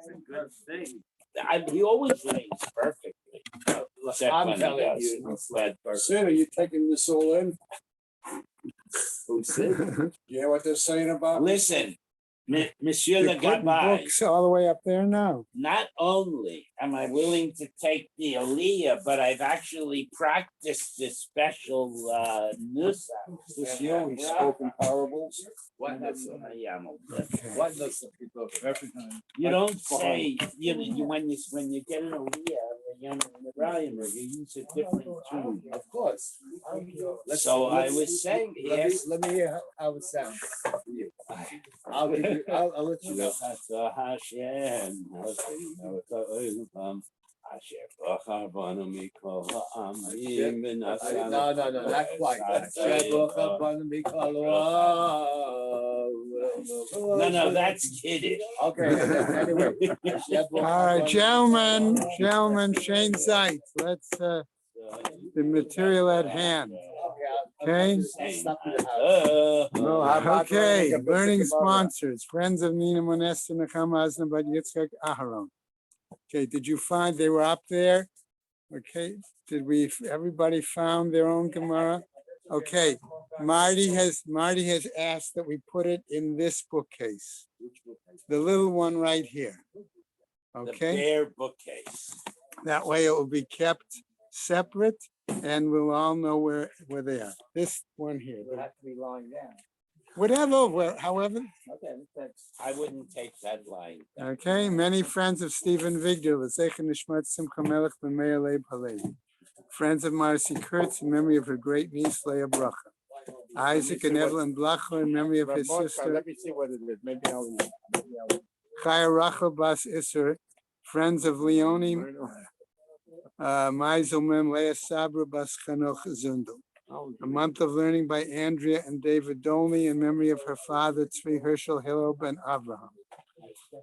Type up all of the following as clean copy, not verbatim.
a good thing. He always lays perfectly. I'm telling you, Sid, are you taking this all in? Who said? You hear what they're saying about me? Listen, Monsieur They're the putting Gabbai, books all the way up there now. not only am I willing to take the Aliyah, but I've actually practiced this special nusa. This year we spoke in parables. What nusa? What nusa? Every time. You don't say, you when you get an Aliyah, the Yom and the Ryan, you use a different tune. Of course. So I was saying, yes. Let me hear how it sounds. I'll let you know. Hashem. No, not quite. No, that's Kiddush. Okay, anyway. All right, gentlemen, Shane Zeit, let's, the material at hand. Okay? Okay, learning sponsors, Friends of Nina Monesta Nakama Aznabat Yitzchak Aharon. Okay, did you find they were up there? Okay, everybody found their own Gemara? Okay, Marty has asked that we put it in this bookcase, the little one right here. Okay, The bare bookcase. that way it will be kept separate and we'll all know where they are. This one here, It'll have to be lying down. whatever, however. Okay, thanks. I wouldn't take that line. Okay, many friends of Stephen Vigdor, L'Zecher Nishmat Simcha Melech B'Meir Leib Halevi. Friends of Marcy Kurtz in memory of her great niece Leah Bracha. Isaac and Evelyn Blacher in memory of his sister. Let me see what it is. Maybe I'll. Chaya Rachel Bas Isser, friends of Leonie, Maisel Mem Leah Sabra Bas Chanoch Zundel. A month of learning by Andrea and David Dolney in memory of her father, Tzvi Herschel Hillel ben Abraham.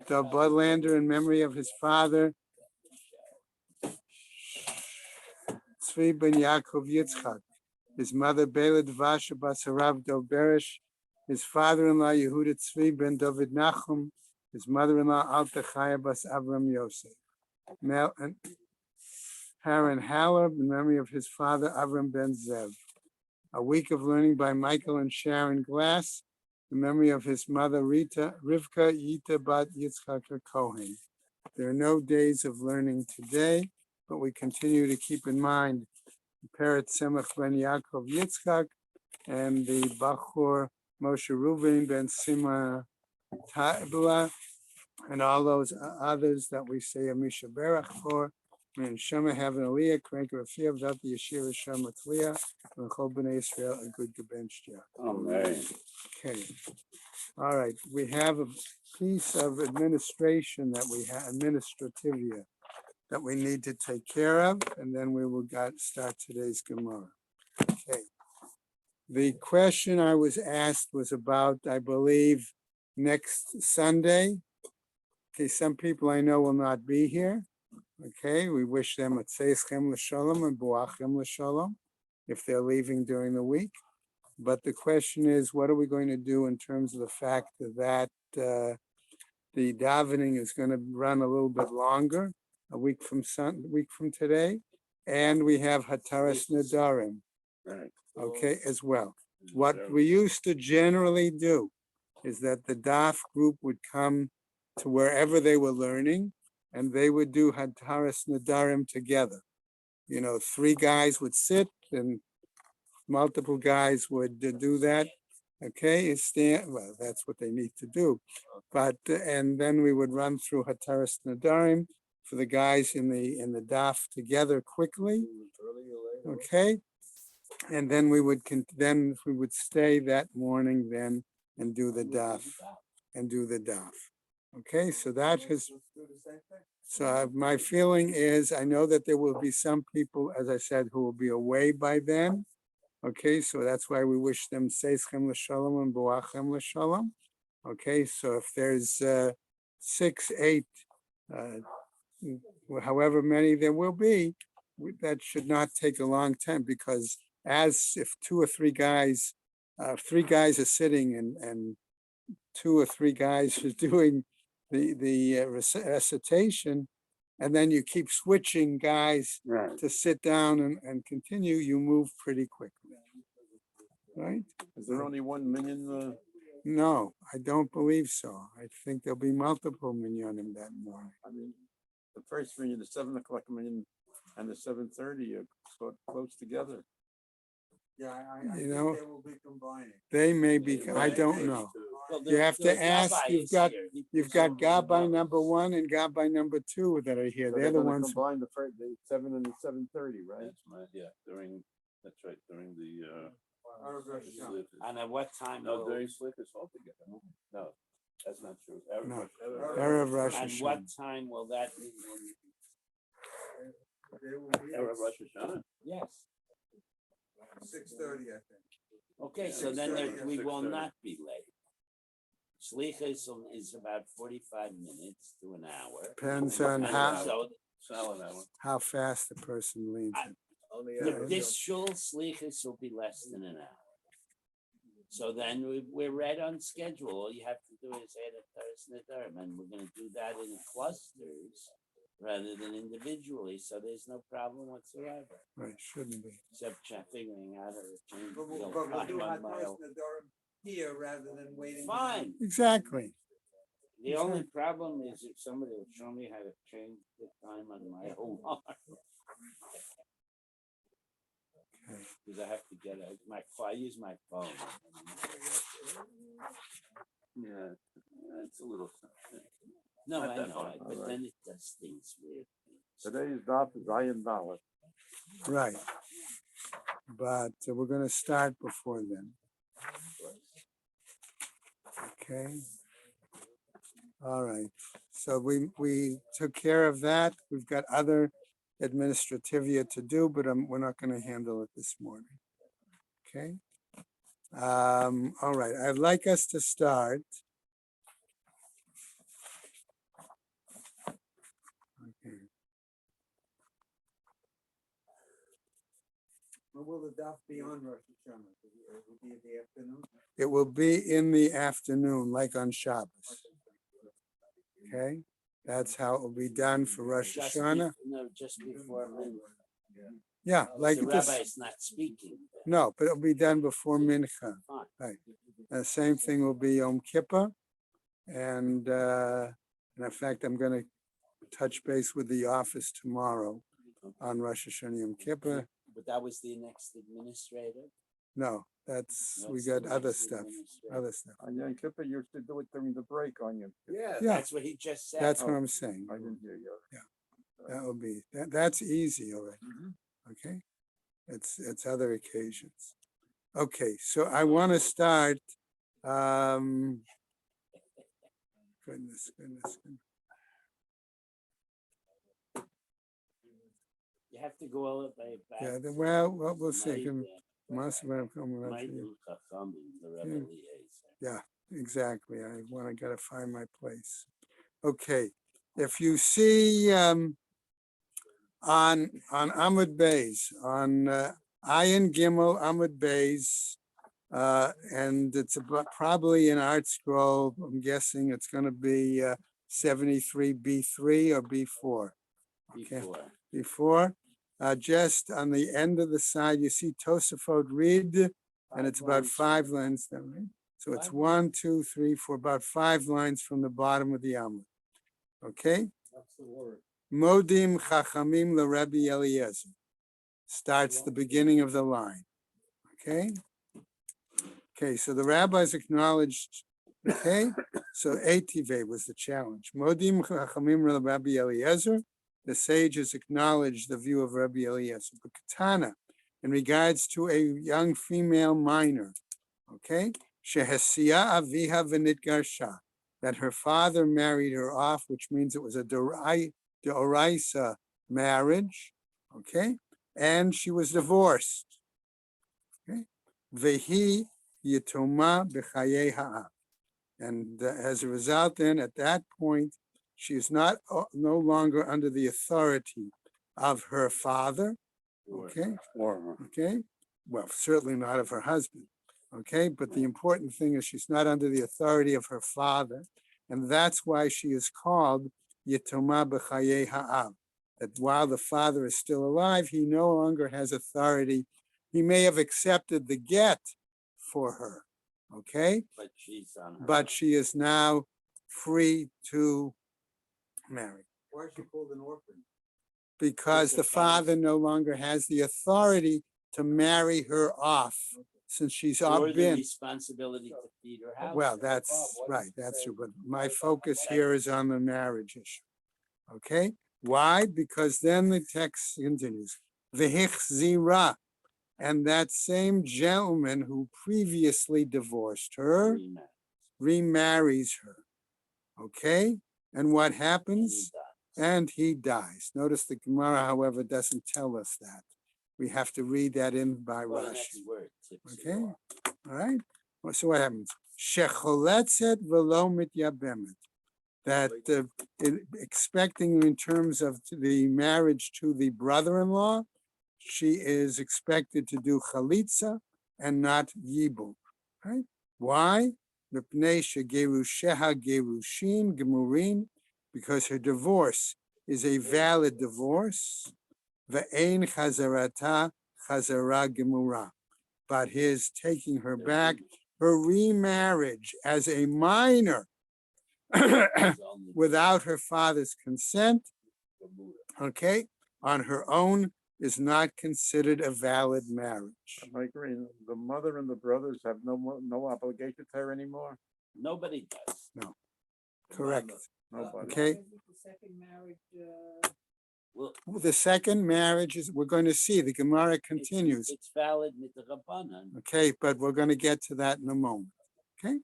The Budlander in memory of his father, Tzvi ben Yaakov Yitzchak. His mother, Bela Dvasha Bas Harav Dov Berish. His father-in-law, Yehuda Tzvi ben David Nachum. His mother-in-law, Alta Chaya Bas Avram Yosef. Mel and Haran Haller in memory of his father, Avram ben Zev. A week of learning by Michael and Sharon Glass in memory of his mother, Rivka Yita Bat Yitzchak Cohen. There are no days of learning today, but we continue to keep in mind Peret Semach ben Yaakov Yitzchak and the Bachor Moshe Ruben ben Sima Tabla and all those others that we say Amisha Berach for. And Shema have an Aliyah, Krank Rafia, without the Yeshua Shema Tliya, and Chol B'nai Israel, a good Gebench. Amen. Okay. All right. We have a piece of administration that we have, administrativia, that we need to take care of, and then we will start today's Gemara. Okay. The question I was asked was about, I believe, next Sunday. Okay, some people I know will not be here. Okay, we wish them a Tzeichem L'Shalom and Buachem L'Shalom if they're leaving during the week. But the question is, what are we going to do in terms of the fact that the davening is going to run a little bit longer, a week from today, and we have Hataras Nadarim, okay, as well. What we used to generally do is that the DAF group would come to wherever they were learning, and they would do Hataras Nadarim together. You know, 3 guys would sit and multiple guys would do that. Okay, well, that's what they need to do. But and then we would run through Hataras Nadarim for the guys in the DAF together quickly. Okay, and then we would stay that morning then and do the DAF Okay, so that is. So my feeling is, I know that there will be some people, as I said, who will be away by then. Okay, so that's why we wish them Tzeichem L'Shalom and Buachem L'Shalom. Okay, so if there's 6, 8, however many there will be, that should not take a long time, because as if 2 or 3 guys, 3 guys are sitting and 2 or 3 guys are doing recitation, and then you keep switching guys Right. to sit down and continue, you move pretty quickly. Right? Is there only 1 million? No, I don't believe so. I think there'll be multiple minyanim that morning. I mean, the first million, the 7 o'clock million, and the 7:30 are close together. Yeah, I You think know, they will be combining. They may be, I don't know. You have to ask, you've got Gabbai number 1 and Gabbai number 2 that are here. So They're the gonna ones. combine the 7 and the 7:30, right? That's right, during the, And at what time? no, will- during Slichus altogether. No, that's not true. No. Erev Erev Rosh And Hashanah. what time will that be? Erev Rosh Hashanah. Yes. 6:30, I think. Okay, so then we will 6:30. not be late. Slichas is about 45 minutes to an hour. Depends on And how, so Salad hour. how fast the person leans it. this shul slichas will be less than an hour. So then we're right on schedule. All you have to do is add a Thursday Nadarim, and we're gonna do that in clusters rather than individually, so there's no problem whatsoever. Right, shouldn't be. Except figuring out how to change But the we'll do time hot on my toast own. Nadarim here rather than waiting. Fine. Exactly. The only problem is if somebody will show me how to change the time on my alarm. Because I have to get I use my phone. Yeah, it's a little. No, Not I that know, far. but All then it does things weird. Today's daf is Ayin Dalet. Right. But we're gonna start before then. Okay. All right. So we took care of that. We've got other administrativia to do, but we're not gonna handle it this morning. Okay. All right. I'd like us to start. Okay. When will the daf be on Rosh Hashanah? It will be in the afternoon? It will be in the afternoon, like on Shabbos. Okay, that's how it will be done for Rosh Just Hashanah. just before midnight. Yeah, like The this. rabbi is not speaking. No, but it'll be done before Mincha. Fine. Right. The same thing will be Yom Kippur. And in fact, I'm going to touch base with the office tomorrow on Rosh Hashanah Yom Kippur. But that was the next administrator. No, that's, we What's the got other next stuff, administrator? other stuff. On Yom Kippur, you used to do it during the break on Yom Kippur. Yeah. Yeah. That's what he just said. That's what I'm saying. I didn't hear you. That will be, that's easy already. Okay, it's other occasions. Okay, so I want to start. Goodness. You have to go all the way back. Yeah, well, we'll see. Might, Must have come up might to you. do Chachamim, the Rebbe Yeah. liaison. Yeah, exactly. I gotta find my place. Okay, if you see on Amud Bays, on Ayin Gimel Amud Bays, and it's about probably in Art Scroll. I'm guessing it's going to be 73 B3 or B4. Okay. Before, just on the end of the side, you see Tosafot read, and it's about 5 lines down, right? So it's 1, 2, 3, 4, about 5 lines from the bottom of the Amud. Okay? That's the word. Modim Chachamim LeRebbe Eliezer starts the beginning of the line. Okay? Okay, so the rabbis acknowledged, okay? So Eitive was the challenge. Modim Chachamim LeRebbe Eliezer, the sages acknowledged the view of Rabbi Eliezer. But Katana, in regards to a young female minor, okay? Shehesia Aviha V'nitgarsha, that her father married her off, which means it was a D'oraisa marriage, okay? And she was divorced, okay? Vehi Yitoma B'chayei Ha'av. And as a result, then, at that point, she is no longer under the authority of her father, okay? Okay? Well, certainly not of her husband, okay? But the important thing is she's not under the authority of her father. And that's why she is called Yetoma B'chayei Ha'av. That while the father is still alive, he no longer has authority. He may have accepted the get for her, okay? But she's on her. But she is now free to marry Why is she called an orphan? because the father no longer has the authority to marry her off since she's Or the been. responsibility to feed her house. Well, that's right. That's true. But my focus here is on the marriage issue. Okay? Why? Because then the text continues. V'hichzira. And that same gentleman who previously divorced her remarries her. Okay? And what happens? And he dies. Notice the Gemara, however, doesn't tell us that. We have to read that in by Rashi. Okay? All right? So what happens? Shecholetzet velo mityabemet. That expecting in terms of the marriage to the brother-in-law, she is expected to do chalitza and not yibum. Right? Why? Mipnei shegerusheha gerushin gemurin, because her divorce is a valid divorce. Ve'ein chazarata chazara gemura, but his taking her back, her remarriage as a minor without her father's consent, okay, on her own is not considered a valid marriage. I agree. The mother and the brothers have no obligation to her anymore. Nobody does. Correct. Nobody. Okay. Well, The second marriage is, we're going to see, the Gemara continues. It's valid mitzvah. Okay, but we're going to get to that in a moment. Okay,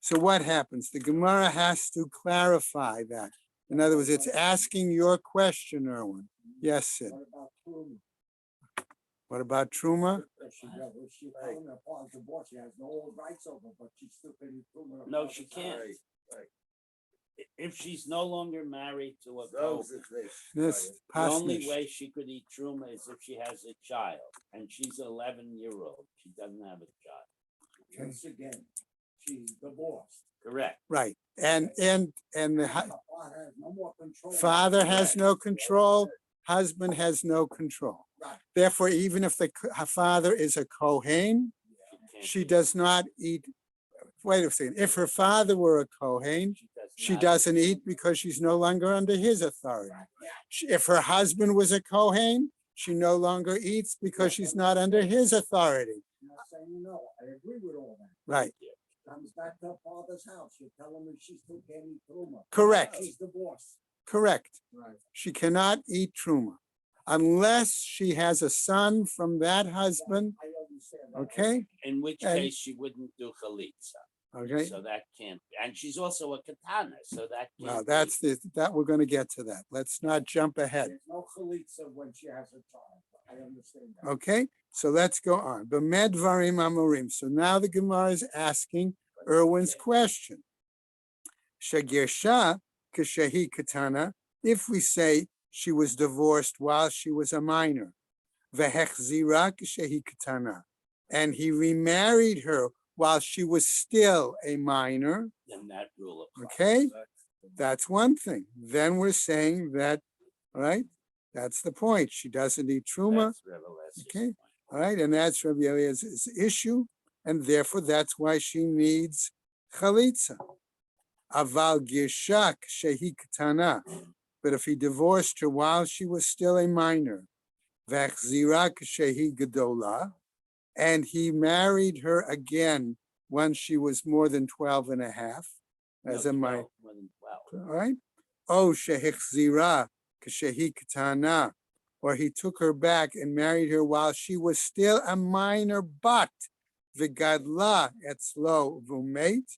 so what happens? The Gemara has to clarify that. In other words, it's asking your question, Erwin. Yes, Sid. What about Truma? No, she can't. If she's no longer married to a Kohen, This the only Pasnish. way she could eat truma is if she has a child, and she's 11-year-old. She doesn't have a child. Once again, she's divorced. Correct. Right, and the The father has no more control. father has no control, husband has no control. Right. Therefore, even if the father is a Kohen, she does not eat. Wait a second. If her father were a Kohen, she doesn't eat because she's no longer under his authority. If her husband was a Kohen, she no longer eats because she's not under his authority. I'm not saying no, I agree with all that. Right, Comes back to her father's house, you tell him if she's still getting truma. correct, She's divorced. correct. Right. She cannot eat truma unless she has a son from that husband, I understand that. okay? In which And- case she wouldn't do chalitza. Okay, So that can't, and she's also a katana, so that can't. well, be. that's that we're going to get to that. Let's not jump ahead. There's no chalitza when she has a child. I understand that. Okay, so let's go on. B'med dvarim amorim. So now the Gemara is asking Erwin's question. Shagirsha kashehi katana. If we say she was divorced while she was a minor, vehechzira kashehi katana, and he remarried her while she was still a minor. Then that rule applies. Okay, that's one thing. Then we're saying that, all right, that's the point. She doesn't eat truma. That's Rebbe Lester's Okay. point. All right, and that's Rabbi Eliezer's issue, and therefore that's why she needs chalitza. Aval girshak shehi katana, but if he divorced her while she was still a minor, v'achzirak shehi gadola, and he married her again when she was more than 12 and a half, as No, a minor. 12, more than 12. All right. Oh, shehichzira kashehi katana, or he took her back and married her while she was still a minor, but v'gadla etzlo v'umet,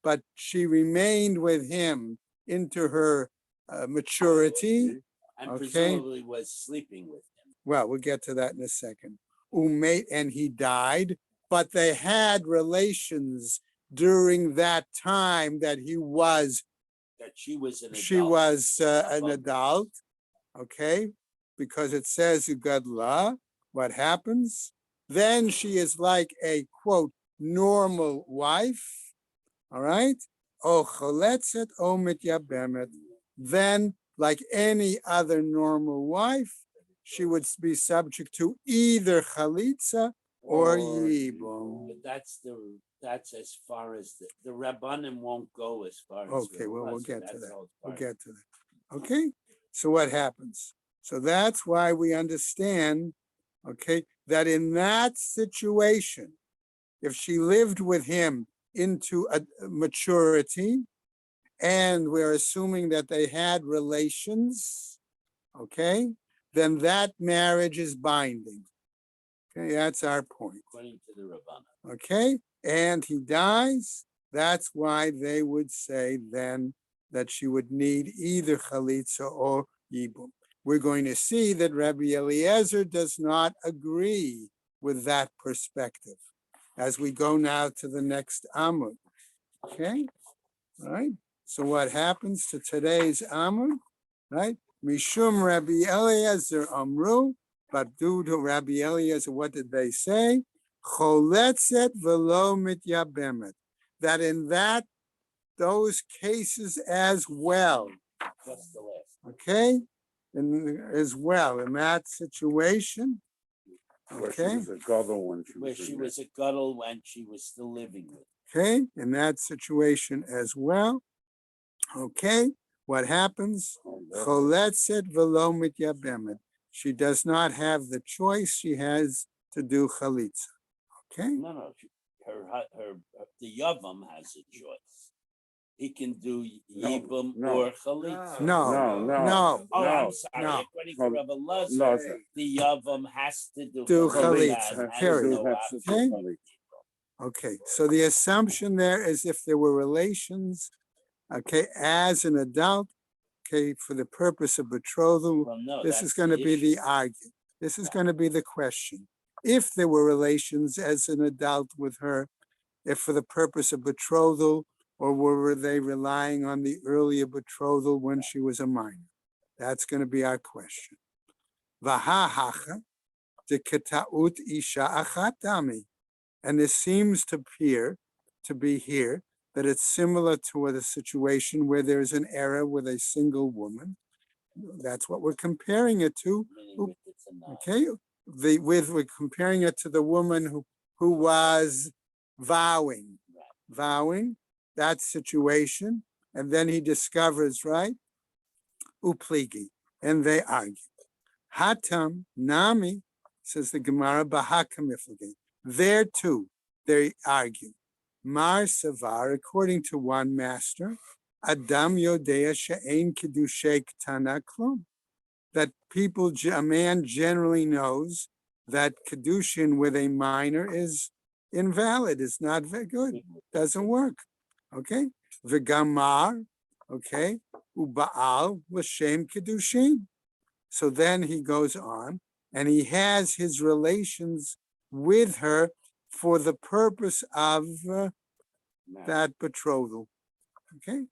but she remained with him into her maturity. And Okay. presumably was sleeping with him. Well, we'll get to that in a second. Umet, and he died, but they had relations during that time that he was That she was an adult. she was an adult, okay, because it says Ugadla, what happens? Then she is like a quote normal wife, all right? o choletzet o mityabemet, then like any other normal wife, she would be subject to either chalitza or yibum. But that's as far as the Rabbanim won't go as far as. Okay, the well, we'll Chassid. get to That's that. all We'll part. get to that. Okay, so what happens? So that's why we understand, okay, that in that situation, if she lived with him into a maturity, and we're assuming that they had relations, okay, then that marriage is binding. Okay, that's our point. According to the Rabbanim. Okay, and he dies. That's why they would say then that she would need either chalitza or yibum. We're going to see that Rabbi Eliezer does not agree with that perspective as we go now to the next Amud. Okay, all right. So what happens to today's Amud, right? Mishum Rabbi Eliezer Amru, but due to Rabbi Eliezer, what did they say? Choletzet velo mityabemet. That in those cases as well, Just the last. okay? And as well, in that situation, Where she okay? was a gadol when she Where was she in was a guddle when she was still living with. Okay, in that situation as well. Okay, what happens? there. Choletzet velo mityabemet. She does not have the choice. She has to do chalitza. Okay, No. The Yavam has a choice. He can do Yibum no. or Chalitza. no. Oh, I'm no. sorry. no. According to Rabbi Lazar, Lazar. the Yavam has to do Do Chalitza. Chalitza, and period. no Has to do option. chalitza. Okay, so the assumption there is if there were relations, okay, as an adult, okay, for the purpose of betrothal, Well, no, this that's is going to be issue. the argument. This is going to be the question. If there were relations as an adult with her, if for the purpose of betrothal, or were they relying on the earlier betrothal when she was a minor? That's going to be our question. Vahahacha de ketaut isha achatami. And this seems to appear to be here that it's similar to the situation where there's an error with a single woman. That's what we're comparing it to. Meaning it's a no. Okay, we're comparing it to the woman who was vowing that situation, and then he discovers, right, upligi, and they argue. Hatam nami, says the Gemara, bahakamiflagi. There too, they argue. Mar savar, according to one master, Adam yodea she'ein kiddushay ktana klum. That a man generally knows that Kedushin with a minor is invalid, it's not very good, doesn't work. Okay? V'gamar, okay, u'ba'al l'shem Kedushin. So then he goes on and he has his relations with her for the purpose of that betrothal, okay,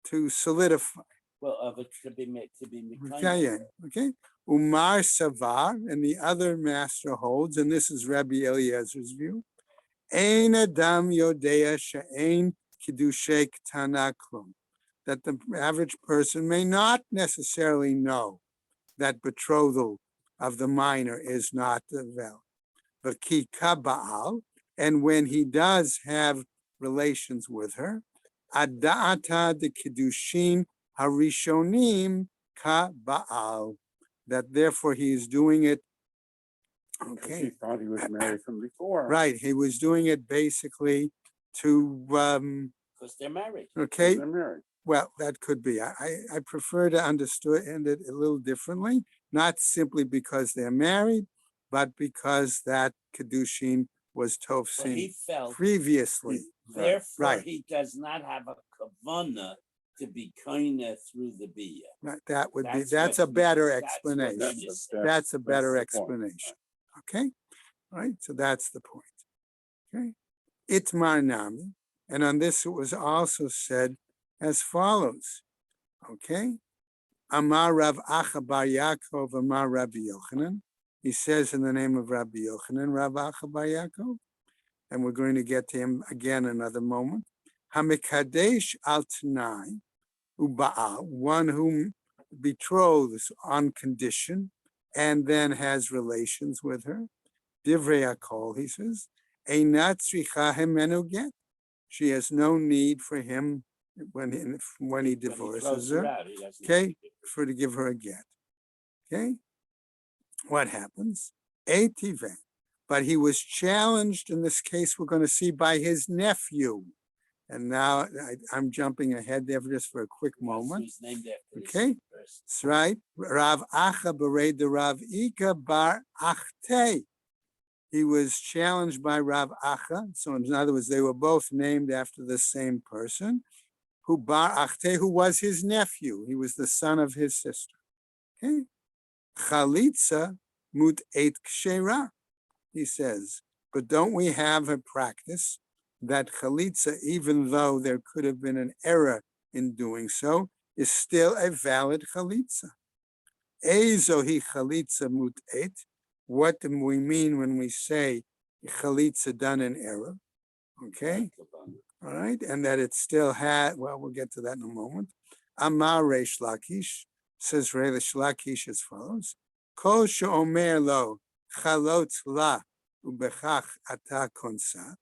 to solidify. Well, of it to be Okay, okay. Umar Savar, and the other master holds, and this is Rabbi Eliezer's view. Ein Adam Yodea She'ein Kiddushay Ktana Klum. That the average person may not necessarily know that betrothal of the minor is not valid. V'ki kaba'al, and when he does have relations with her, ada'ata de kiddushin harishonim kaba'al, that therefore he is doing it. Okay, She thought he was married from before. right. He was doing it basically to because they're married. okay. They're married. Well, that could be. I prefer to understand it a little differently, not simply because they're married, but because that Kedushin was Well, Tofsin he felt previously. therefore Right. he does not have a kavana to be kinda through the bia. Right, that would be, That's that's what a better that's what explanation. that is. That's a better that's the point. explanation. Okay, all right, so that's the point. Okay, Itmar Nami, and on this it was also said as follows. Okay, Amar Rav Acha Bar Yaakov, Amar Rabbi Yochanan. He says in the name of Rabbi Yochanan, Rav Acha Bar Yaakov, and we're going to get to him again another moment. Hamikadesh al Tanai Ubaal, one whom betroths on condition and then has relations with her. Divrei Akol, he says, Einat tzricha himenu get. She has no need for him when he When he divorces throws her. out, he doesn't Okay, have to give her- to give her a get. Okay, what happens? Etive, but he was challenged in this case. We're going to see by his nephew. And now I'm jumping ahead there just for a quick Yes, moment. he's named after the Okay. same person. That's right. Rav Acha bered the Rav Ika bar Achte. He was challenged by Rav Acha. So in other words, they were both named after the same person. Who bar Achte, who was his nephew. He was the son of his sister. Okay. Chalitza mut et kshera. He says, but don't we have a practice that chalitza, even though there could have been an error in doing so, is still a valid chalitza? Ezo hi chalitza mut et. What do we mean when we say chalitza done in error? Okay, all right, and that it still had, well, we'll get to that in a moment. Amar Reish Lakish, says Reish Lakish as follows. Kol she'omer lo chalot la ubechach ata konsa.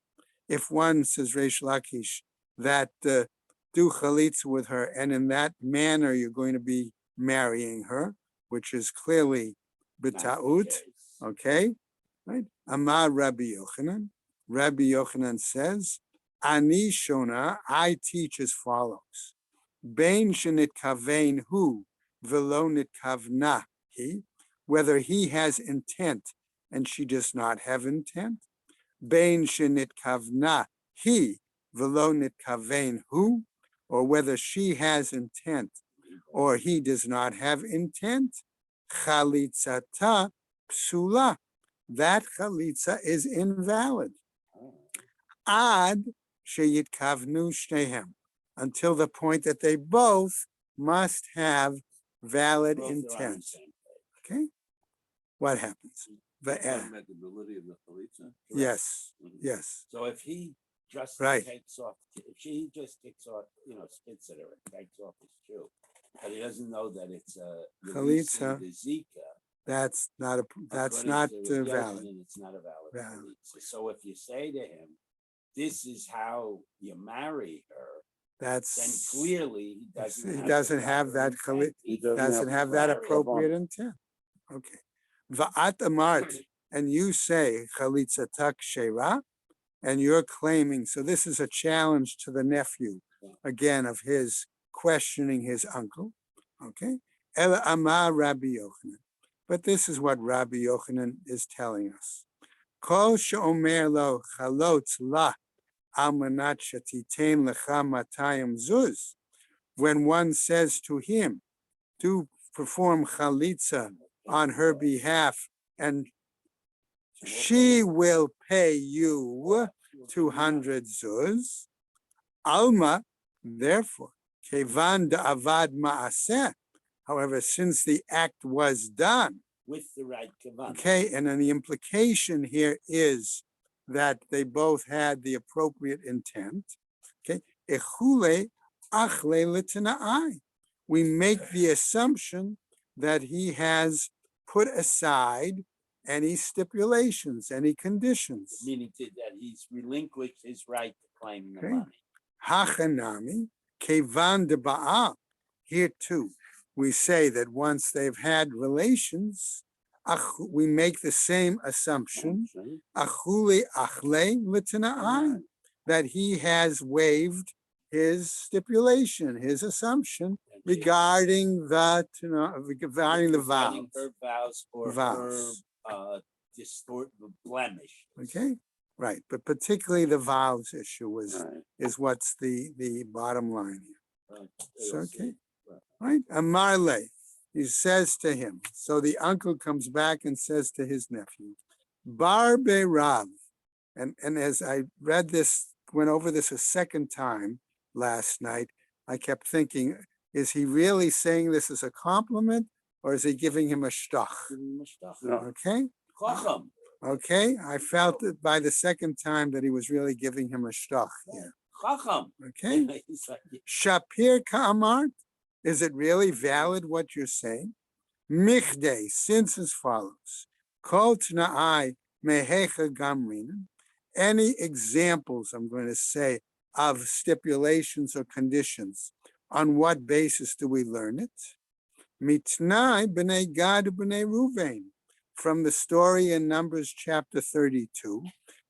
If one says Reish Lakish that do chalitza with her, and in that manner you're going to be marrying her, which is clearly Not the b'ta'ut, case. okay, right? Amar Rabbi Yochanan. Rabbi Yochanan says, Ani Shona, I teach as follows. Bein shenit kavein hu velo nit kavna he, whether he has intent and she does not have intent. Bein shenit kavna he velo nit kavein hu, or whether she has intent or he does not have intent. Chalitzata psula. That chalitza is invalid. Ad sheyitkavnu shnehem, until the point that they both must have valid Both are on the intent. same page. Okay, what happens? Unmedibility of the chalitza. Yes, Mhm. yes, So if he just Right. takes off, if she just takes off, spits at her and takes off his shoe, but he doesn't know that it's releasing Chalitza. the Zika. that's not according not to Rabbi valid. Yochanan, it's not a valid Valid. chalitza. So if you say to him, "This is how you marry her," then That's clearly he he doesn't doesn't the have that proper intent. He doesn't have that marry her. appropriate intent. Okay. Va'at amart, and you say chalitza tak shera, and you're claiming, so this is a challenge to the nephew, again, of his questioning his uncle. Okay. Ela amar Rabbi Yochanan. But this is what Rabbi Yochanan is telling us. Kol she'omer lo chalot la al manat shetitein lecha matayim zuz. When one says to him, to perform chalitza on her behalf, and she will pay you 200 zuz. Alma, therefore, kevan da'avad ma'aseh. However, since the act was done, with the right kavanah. okay, and then the implication here is that they both had the appropriate intent. Okay, echule achle l'tana'ai. We make the assumption that he has put aside any stipulations, any conditions. Meaning that he's relinquished his right to claim the Okay. money. Hachanami, kevan de ba'al. Here too, we say that once they've had relations, we make the same assumption, achule achle l'tana'ai, that he has waived his stipulation, his assumption regarding the Regarding vows. her vows or Vows. her blemish. Okay, right, but particularly the vows issue is what's the bottom line here. So, okay, right, Amarle, he says to him, so the uncle comes back and says to his nephew, Barbe Rav, and as I read this, went over this a second time last night, I kept thinking, is he really saying this as a compliment, or is he giving him a shtach? Okay, Chacham. okay, I felt it by the second time that he was really giving him a shtach here. Chacham. Okay. He's like, Shapir ka'amart, is it really valid what you're saying? Michdei, since as follows. Kol t'na'ai mehecha gamrin. Any examples, I'm going to say, of stipulations or conditions, on what basis do we learn it? Mitnai b'nei Gad b'nei Ruvain, from the story in Numbers chapter 32,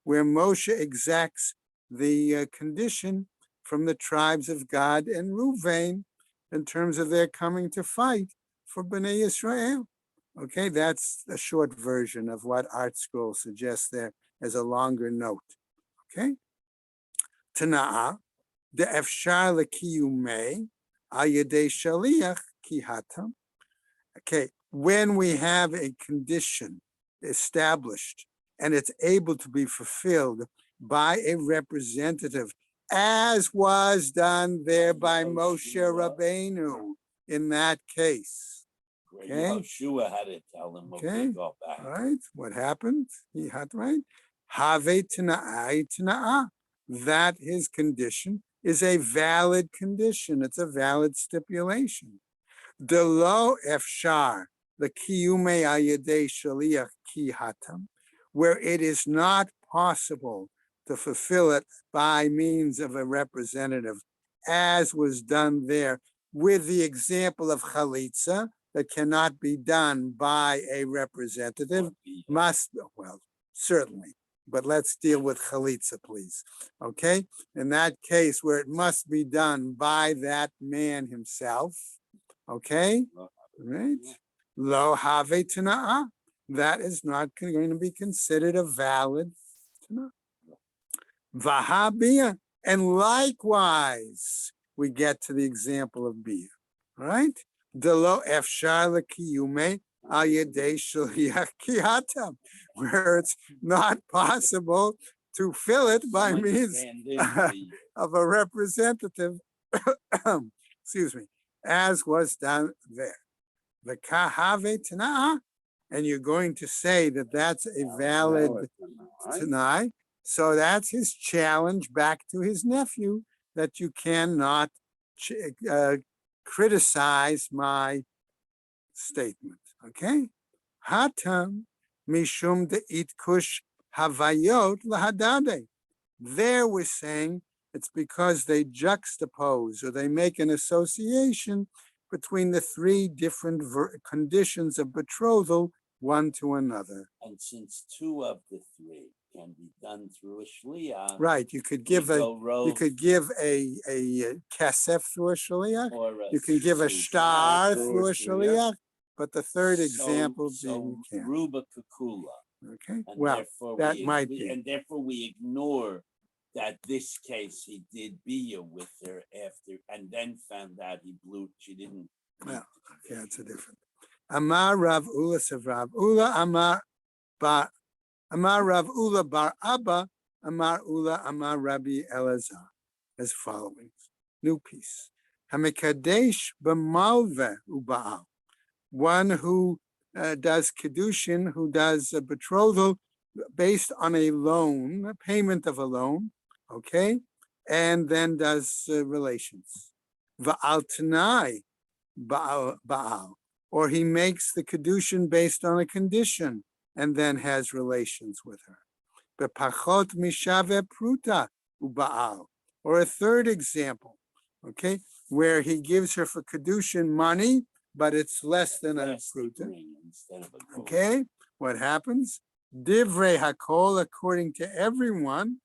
where Moshe exacts the condition from the tribes of Gad and Ruvain in terms of their coming to fight for Bnei Israel. Okay, that's a short version of what Art Scroll suggests there as a longer note. Okay, Tana'ah, the efshar lekiyumei al yedei shaliach kihatam. Okay, when we have a condition established and it's able to be fulfilled by a representative, as was done there by Moshe Rabbeinu in that case. where Okay. Yeshua had to tell him, okay, Okay. go back. All right, what happened? He had, right? Have t'na'ai t'na'ah. That his condition is a valid condition. It's a valid stipulation. The lo efshar, the kiyume ayedei shaliach ki hatam, where it is not possible to fulfill it by means of a representative, as was done there with the example of chalitza, that cannot be done by a representative, must, well, certainly, but let's deal with chalitza, please. Okay, in that case where it must be done by that man himself, okay, right? Lo have tana'ah. That is not going to be considered a valid tana'ah. Vahabiyah. And likewise, we get to the example of biyah. All right? Delo efshar lekiyume al yedei shaliach kihatam, where it's not possible to fill it by Someone means stand in for you. of a representative, excuse me, as was done there. The kahave tana'ah, and you're going to say that that's a valid tanai. So that's his challenge back to his nephew, that you cannot criticize my statement. Okay? Hatam mishum de itkush havayot lahadade. There we're saying it's because they juxtapose or they make an association between the three different conditions of betrothal, one to another. And since two of the three can be done through a shliach, Right, you could give a kasef through a shaliach, you can give a star through a shaliach, but the third example being you can't. Ruba Kukula. Okay, And well, therefore that we, might we- be. And therefore we ignore that this case he did be with her after, and then found out she didn't. Well, yeah, it's a different. Amar Rav Ula Sav Rav Ula Amar Rav Ula Bar Abba Amar Ula Amar Rabbi Elazar, as following. New piece. Hamikadesh b'malve u'ba'al. One who does kedushin, who does a betrothal based on a loan, a payment of a loan, okay, and then does relations. Va'al t'nai ba'al, or he makes the kedushin based on a condition and then has relations with her. Bepachot mishave pruta u'ba'al, or a third example, okay, where he gives her for kedushin money, but it's less than a pruta. Okay, what happens? Divrei hakol, according to everyone.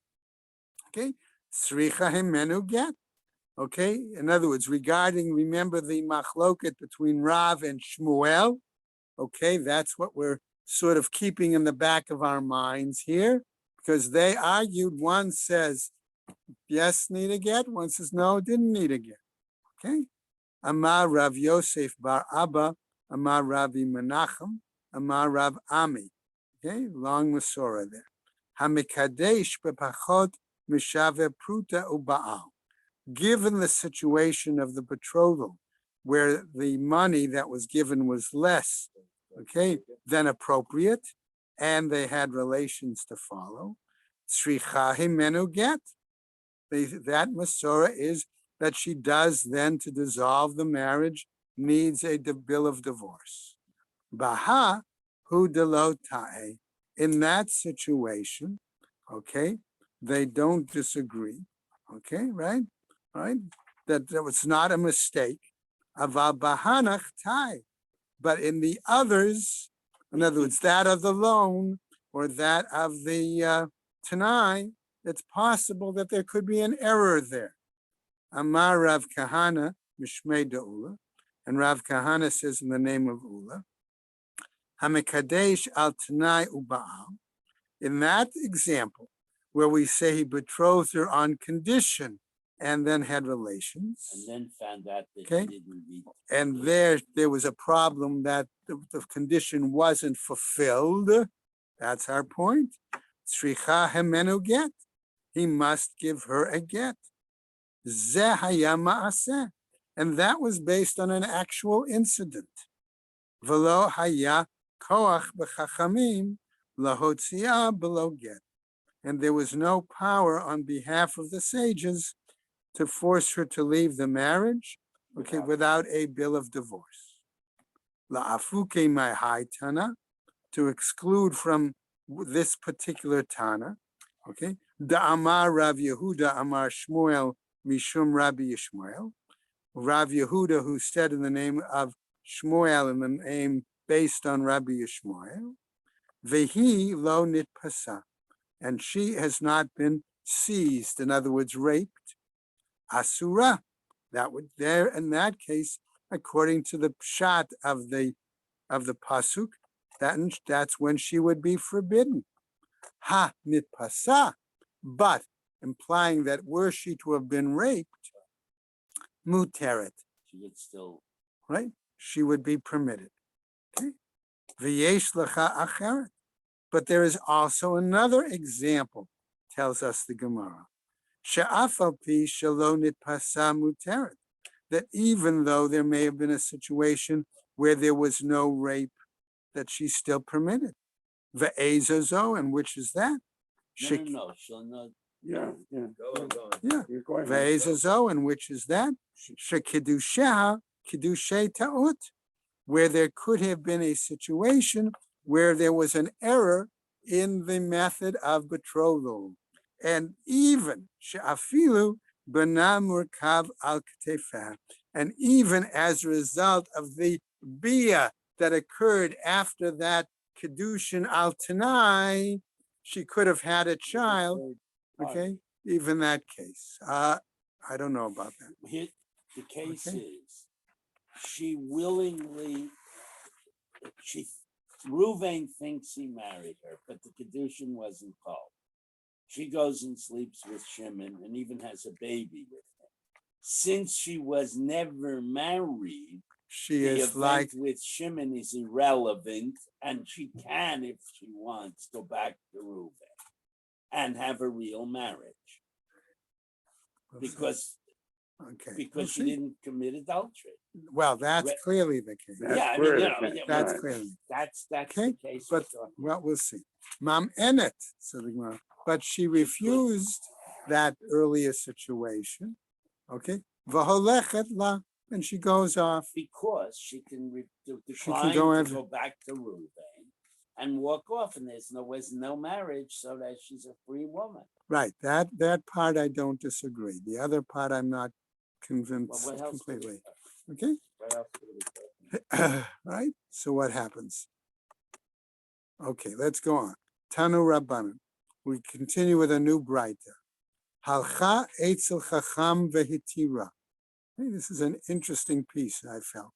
Okay, sricha himenu get. Okay, in other words, remember the machloket between Rav and Shmuel. Okay, that's what we're sort of keeping in the back of our minds here, because they argued, one says, yes, need a get, one says, no, didn't need a get. Okay, Amar Rav Yosef bar Abba, Amar Ravi Menachem, Amar Rav Ami. Okay, long Masorah there. Hamikadesh bepachot mishave pruta u'ba'al. Given the situation of the betrothal, where the money that was given was less, okay, than appropriate, and they had relations to follow, sricha himenu get. that Masorah is that she does then, to dissolve the marriage, needs a bill of divorce. Baha hu delo ta'eh. In that situation, okay, they don't disagree. Okay, right? Right? That was not a mistake. Aval bahanach tai. But in the others, in other words, that of the loan or that of the Tanai, it's possible that there could be an error there. Amar Rav Kahana, Mishmei Ula, and Rav Kahana says in the name of Ula, Hamikadesh al Tanai Uba'al. In that example, where we say he betrothed her on condition and then had relations, And then found out that Okay. he didn't meet. and there was a problem that the condition wasn't fulfilled. That's our point. Tzricha hemenu get. He must give her a get. Ze haya ma'aseh. And that was based on an actual incident. V'lo haya koach b'chachamim lahotzia below get. And there was no power on behalf of the sages to force her to leave the marriage, okay, without a bill of divorce. La'afuke my high tana, to exclude from this particular tana, okay, da amar Rav Yehuda amar Shmuel mishum Rabbi Yishmael, Rav Yehuda, who said in the name of Shmuel, in the name based on Rabbi Yishmael, vehi lo nitpasa, and she has not been seized, in other words, raped. Asura, that would there in that case, according to the pshat of the pasuk, that's when she would be forbidden. Ha nitpasa, but implying that were she to have been raped, muteret, She would still. right? She would be permitted. Okay. V'yesh lecha acheret. But there is also another example, tells us the Gemara. She'af al pi shelo nitpasa muteret. That even though there may have been a situation where there was no rape, that she's still permitted. Ve'ezozo, and which is that? No. She'll not. Yeah. Yeah. You're going. Ve'ezozo, and which is that? Shekidusheha kidushe ta'ut, where there could have been a situation where there was an error in the method of betrothal. And even she'afilu b'na murkav al ktefa, and even as a result of the bia that occurred after that kedushin al tanai, she could have had a child. Okay, even that case. I don't know about that. Here, the case Okay. is, she willingly, Ruvain thinks he married her, but the kedushin wasn't called. She goes and sleeps with Shimon and even has a baby with him. Since she was never married, She the is event like, with Shimon is irrelevant, and she can, if she wants, go back to Ruvain and have a real marriage because okay. We'll she see. didn't commit adultery. Well, that's Re- clearly the case. That's Yeah, I where mean, it is. That's Right. clearly. that's Okay, the case. but well, we'll see. Mam enet, so the Gemara, but she refused that earlier situation. Okay, v'holechet la, and she goes off. Because she can She can decline go to after- go back to Ruvain and walk off, and was no marriage, so that she's a free woman. Right, that part I don't disagree. The other part I'm not Well, convinced what else? could completely. we- Okay, What else could we say? right. So what happens? Okay, let's go on. Tanu Rabbanan. We continue with a new Braita. Halcha etzel chacham vehitira. Hey, this is an interesting piece, I felt.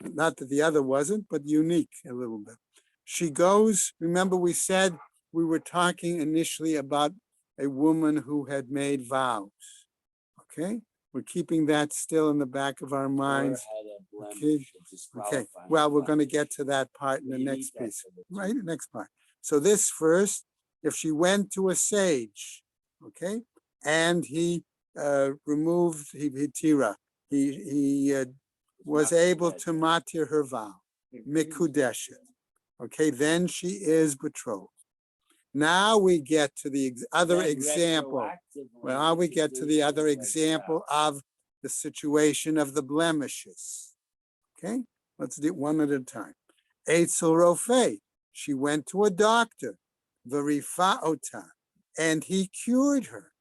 Not that the other wasn't, but unique a little bit. She goes, remember we said we were talking initially about a woman who had made vows. Okay? We're keeping that still in the back of our Or minds. had a blemish, Okay. a Okay, disqualifying well, we're going to blemish. get to that part in the You need next that piece, for the right? The next part. So this first, if she went to a sage, okay, and he removed hitira, he was not able that to bad. matir her vow, mikudeshet. Okay, then she is betrothed. Now we get to the other Then example. retroactively Well, now we get to the other introduce it as example of the situation of the blemishes. Okay, let's do it one at a time. Eitzel Rofei, she went to a doctor, Verifaota, and he cured her.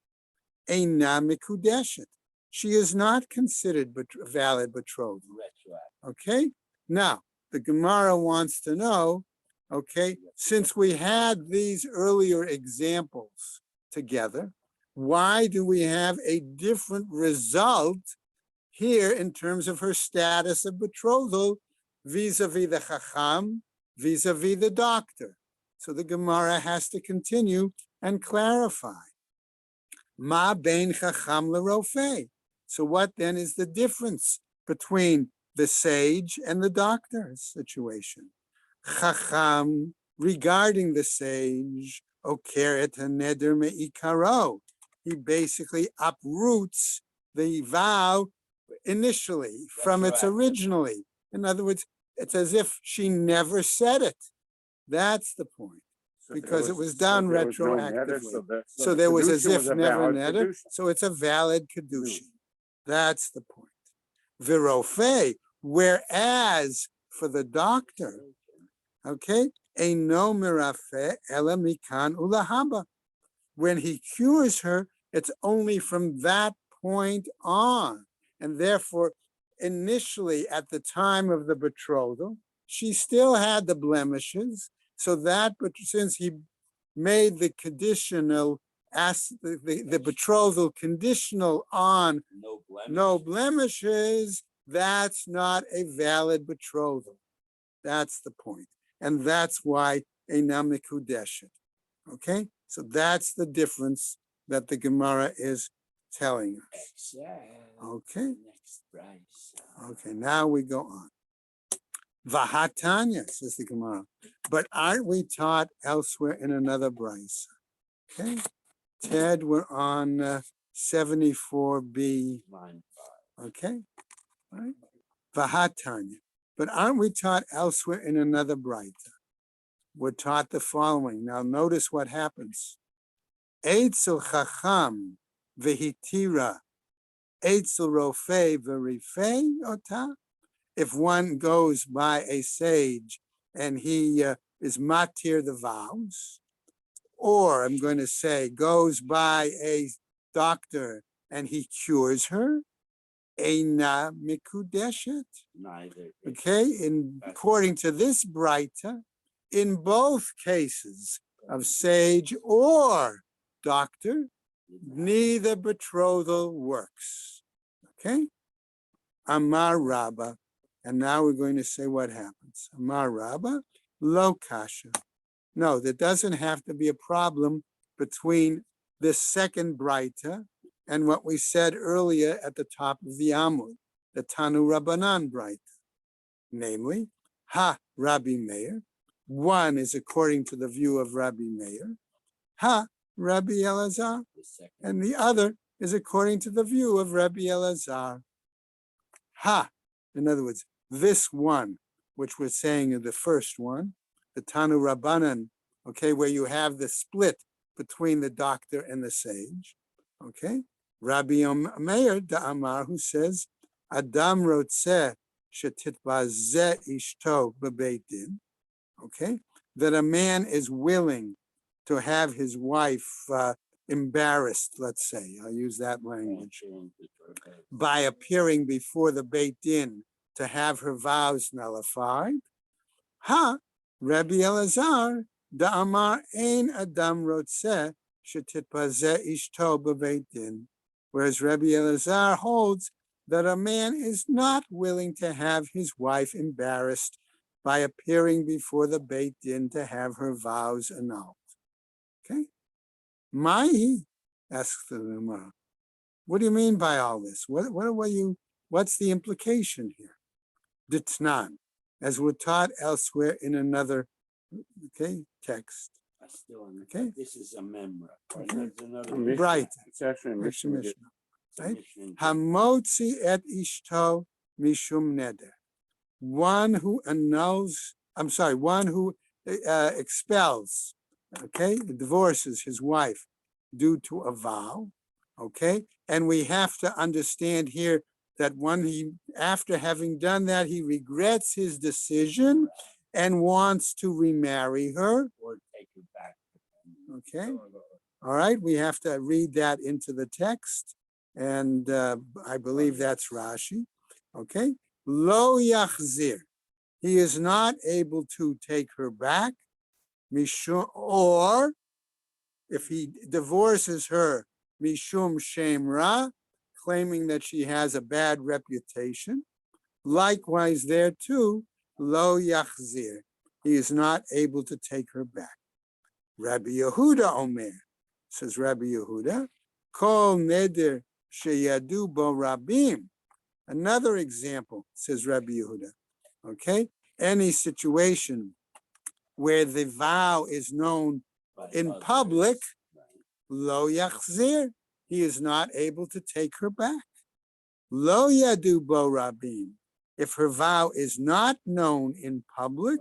Eina mikudeshet. She is not considered a valid betrothal. retroactive. Okay, now the Gemara wants to know, okay, since we had these earlier examples together, why do we have a different result here in terms of her status of betrothal vis-a-vis the Chacham, vis-a-vis the doctor? So the Gemara has to continue and clarify. Ma bein Chacham l'rofei. So what then is the difference between the sage and the doctor situation? Chacham, regarding the sage, okeret haneder me'ikaro. He basically uproots the vow initially from its originally. In other words, it's as if she never said it. That's the point. Because it was done retroactively. So there was as if never netted, so it's a valid kedushin. That's the point. Virofe, whereas for the doctor, okay, eino mirafe ela mikan ulahaba. When he cures her, it's only from that point on. And therefore, initially at the time of the betrothal, she still had the blemishes. So that, but since he made the conditional, the betrothal conditional on no blemishes, that's not a valid betrothal. That's the point. And that's why a namikudeshet. Okay? So that's the difference that the Gemara is telling us. Okay? Next price. Okay, now we go on. Vahatanya, says the Gemara. But aren't we taught elsewhere in another brisa? Okay. Ted, we're on 74b. Line 5. Okay. All right. Vahatanya. But aren't we taught elsewhere in another brisa? We're taught the following. Now notice what happens. Eitzel chacham vehitira. Eitzel rofei verifei ota. If one goes by a sage and he is matir the vows, or I'm going to say goes by a doctor and he cures her, eina mikudeshet. Neither. Okay, according to this brita, in both cases of sage or doctor, neither betrothal works. Okay, Amar Rabba. And now we're going to say what happens. Amar Rabba, lo kasha. No, there doesn't have to be a problem between this second brita and what we said earlier at the top of the Amud, the Tanu Rabbanan brita. Namely, Ha Rabbi Meir. One is according to the view of Rabbi Meir. Ha Rabbi Elazar. And the other is according to the view of Rabbi Elazar. Ha. In other words, this one, which we're saying in the first one, the Tanu Rabbanan, okay, where you have the split between the doctor and the sage, okay? Rabbi Meir Da'amar, who says, Adam rotzeh shetitbazeh ishto bebeit din, okay? That a man is willing to have his wife embarrassed, let's say, I'll use that language, by appearing before the Beit Din to have her vows nullified. Ha, Rabbi Elazar, da'amar ein adam rotzeh shetitpazeh ishto b'Beit Din. Whereas Rabbi Elazar holds that a man is not willing to have his wife embarrassed by appearing before the Beit Din to have her vows annulled. Okay? Mahi, asks the Gemara. What do you mean by all this? What's the implication here? Ditnan, as we're taught elsewhere in another, text. Okay. This is a memra. Okay. Right. It's actually a Mishnah. Right? Hamotzi et ishto mishum neder. One who expels okay, divorces his wife due to a vow, okay? And we have to understand here that after having done that, he regrets his decision and wants to remarry her, Or take it back. okay? All right, we have to read that into the text, and I believe that's Rashi, okay? Lo yachzir, he is not able to take her back, mishum, or if he divorces her, mishum shem ra, claiming that she has a bad reputation. Likewise, there too, lo yachzir, he is not able to take her back. Rabbi Yehuda Omer, says Rabbi Yehuda, kol neder sheyadu bo rabim. Another example, says Rabbi Yehuda, okay? Any situation where the vow is known By in others. public, Right. lo yachzir, he is not able to take her back. Lo yadu bo rabim, if her vow is not known in public,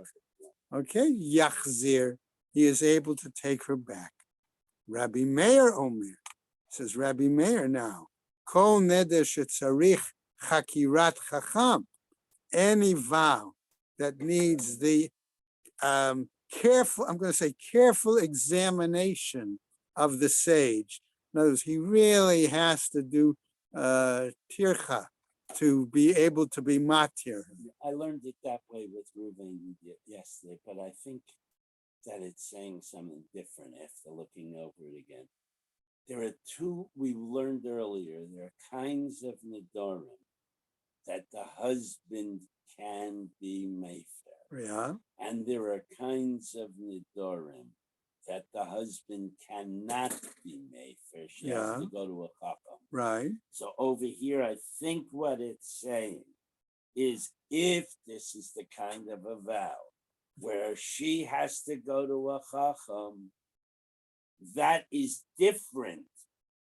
okay, yachzir, he is able to take her back. Rabbi Meir Omer, says Rabbi Meir now, kol neder shetzarich chakirat chacham, any vow that needs the careful, I'm going to say careful examination of the sage. In other words, he really has to do tircha to be able to be matir. I learned it that way with Reuven yesterday, but I think that it's saying something different after looking over it again. There are two we learned earlier. There are kinds of nedarim that the husband can be mayfair, Yeah, and there are kinds of nedarim that the husband cannot be mayfair. She has Yeah. to go to a chacham. right. So over here, I think what it's saying is if this is the kind of a vow where she has to go to a chacham, that is different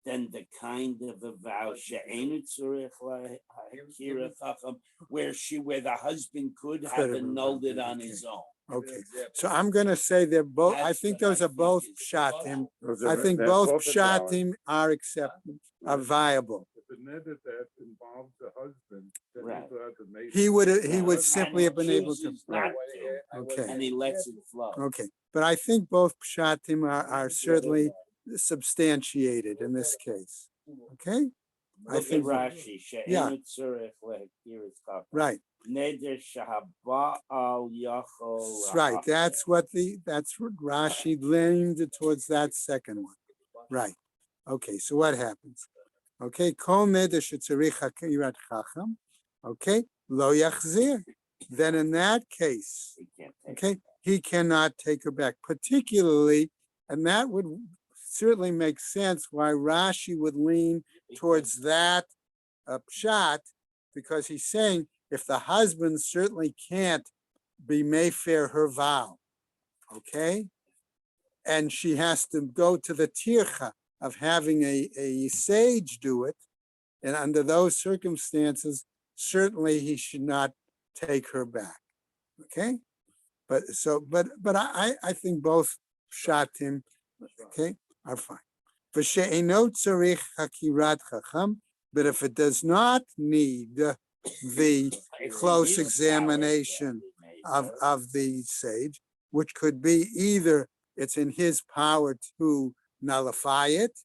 than the kind of a vow she'enu tzurich lahakira chacham, where the husband could have annulled it on his own. Okay, so I'm going to say they're both, I That's think what those I are both think is pshatim. Those I are- think they're both are valid. pshatim are accepted, are viable. The neder that involves the husband, then Right. you have to make. He would And simply he have been able to. chooses not to, Okay. and he lets it flow. Okay, but I think both pshatim are certainly substantiated in this case. Okay, I Look at think, Rashi. Yeah. She'enu tzurich lahakira chacham. right, Neder shehaba'al yachol. right. That's what Rashi leaned towards that second one. Right. Okay, so what happens? Okay, kol neder shetzarich hakirat chacham. Okay, lo yachzir. Then in that case, He can't take okay, he cannot take her back, particularly, and that would certainly make sense why Rashi would lean it. towards that pshat, because he's saying if the husband certainly can't be mayfair her vow, okay, and she has to go to the tircha of having a sage do it, and under those circumstances, certainly he should not take her back, okay? But I think both pshatim, okay, are fine. V'she'eno tzarich hakirat chacham, but if it does not need the It's close in his examination power to of the sage, which could be either it's in his power to nullify it,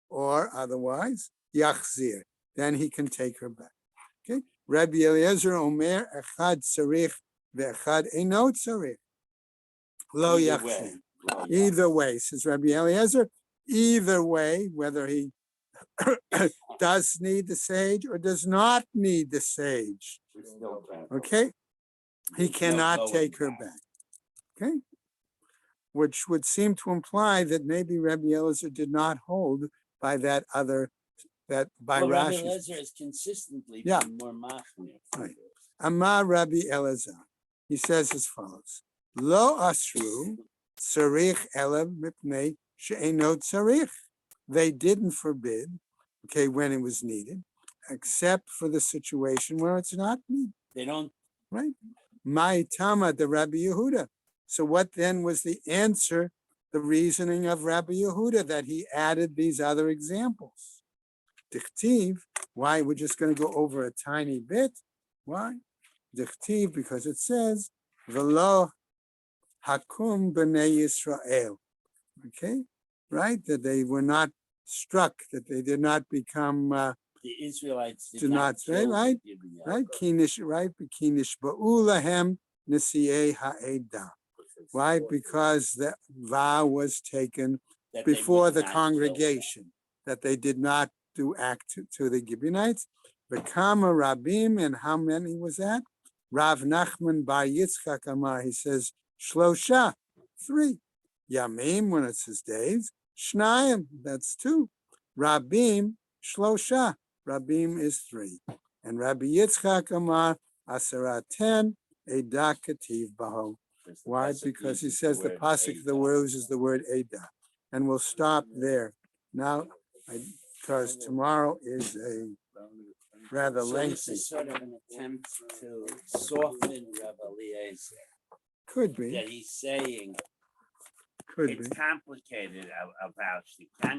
or otherwise yachzir, then he can take her back. Okay, Rabbi Eliezer Omer echad tzarich ve'echad eno tzarich. Lo Either yachzir. way. Either way, says Rabbi Eliezer, either way, whether he does need the sage or does not need the sage, We still can't. okay? He There's no cannot going take her back, okay? Which would seem to imply that maybe Rabbi Eliezer did not hold by that other, that by Well, Rabbi Rashi. Eliezer has consistently Yeah. been more machmir. Right. Amar Rabbi Eliezer, he says as follows: Lo asru tzarich ela mipnei she'eno tzarich. They didn't forbid, okay, when it was needed, except for the situation where it's not needed, They don't. right? My Tama the Rabbi Yehuda. So what then was the answer the reasoning of Rabbi Yehuda that he added these other examples. Dichtiv, why? We're just going to go over a tiny bit. Why? Dichtiv, because it says, V'lo hakum b'nei Yisrael. Okay, right? That they were not struck, that they did not become, The Israelites Do did not not say, kill right? the Gibeonites. right? Kinish, right? Kinish ba'ulahem nisi'ei ha'edah. Why? Because the vow was taken That they before would the not kill them. congregation, that they did not do act to the Gibeonites. V'kama Rabim, and how many was that? Rav Nachman bar Yitzchak Amar, he says, Shlosha, 3. Yamim, when it says days. Shnayim, that's 2. Rabim, Shlosha, Rabim is 3. And Rabbi Yitzchak Amar, Asara 10, Edah Kativ Baho. Because the Why? pasuk Because he uses says the word pasuk, the Eidah. word uses the word Edah. And we'll stop there. Now, because tomorrow is a rather So this lengthy, is sort of an attempt to soften Rabbi Eliezer, could be, that he's saying could it's be. complicated about you can't